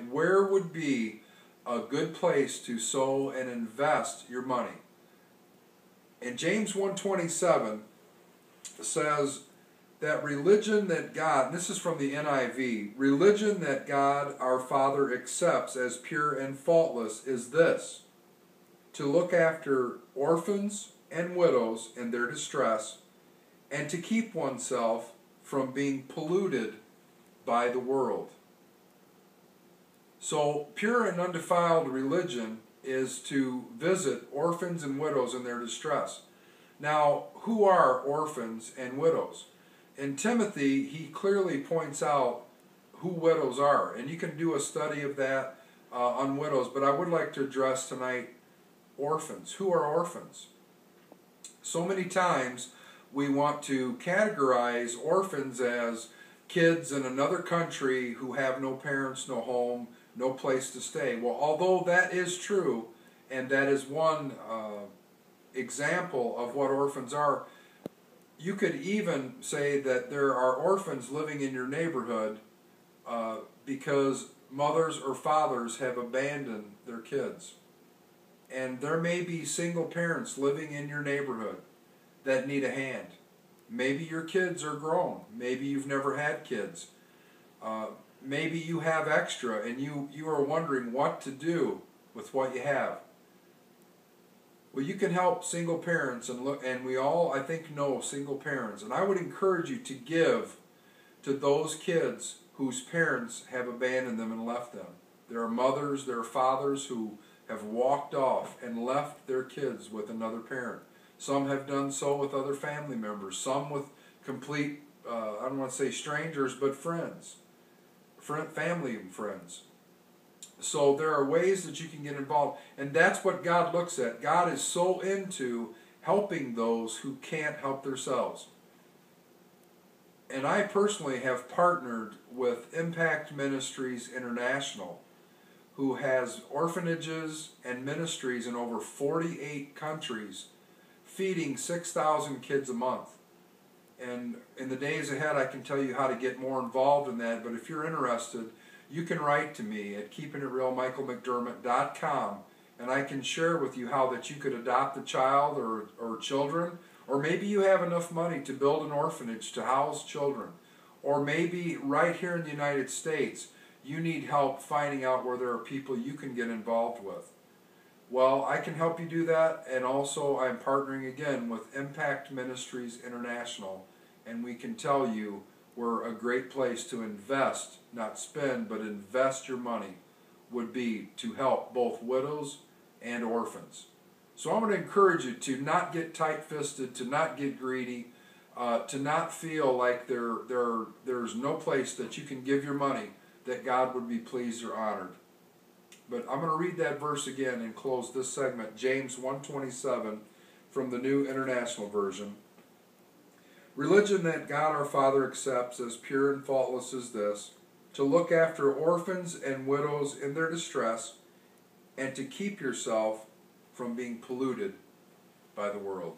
And where would be a good place to sow and invest your money? And James 1:27 says that religion that God, this is from the NIV, religion that God our Father accepts as pure and faultless is this: to look after orphans and widows in their distress, and to keep oneself from being polluted by the world. So, pure and undefiled religion is to visit orphans and widows in their distress. Now, who are orphans and widows? In Timothy, he clearly points out who widows are, and you can do a study of that on widows, but I would like to address tonight orphans. Who are orphans? So many times we want to categorize orphans as kids in another country who have no parents, no home, no place to stay. Well, although that is true, and that is one example of what orphans are, you could even say that there are orphans living in your neighborhood because mothers or fathers have abandoned their kids. And there may be single parents living in your neighborhood that need a hand. Maybe your kids are grown. Maybe you've never had kids. Maybe you have extra and you are wondering what to do with what you have. Well, you can help single parents, and we all, I think, know single parents. And I would encourage you to give to those kids whose parents have abandoned them and left them. There are mothers, there are fathers who have walked off and left their kids with another parent. Some have done so with other family members. Some with complete, I don't want to say strangers, but friends. Family and friends. So there are ways that you can get involved, and that's what God looks at. God is so into helping those who can't help themselves. And I personally have partnered with Impact Ministries International, who has orphanages and ministries in over 48 countries, feeding 6,000 kids a month. And in the days ahead, I can tell you how to get more involved in that, but if you're interested, you can write to me at keepingitrealmichaelmcdermott.com, and I can share with you how that you could adopt a child or children, or maybe you have enough money to build an orphanage to house children, or maybe right here in the United States, you need help finding out where there are people you can get involved with. Well, I can help you do that, and also I'm partnering again with Impact Ministries International, and we can tell you we're a great place to invest, not spend, but invest your money would be to help both widows and orphans. So I'm going to encourage you to not get tight-fisted, to not get greedy, to not feel like there's no place that you can give your money that God would be pleased or honored. But I'm going to read that verse again and close this segment, James 1:27 from the New International Version. Religion that God our Father accepts as pure and faultless is this: to look after orphans and widows in their distress, and to keep yourself from being polluted by the world.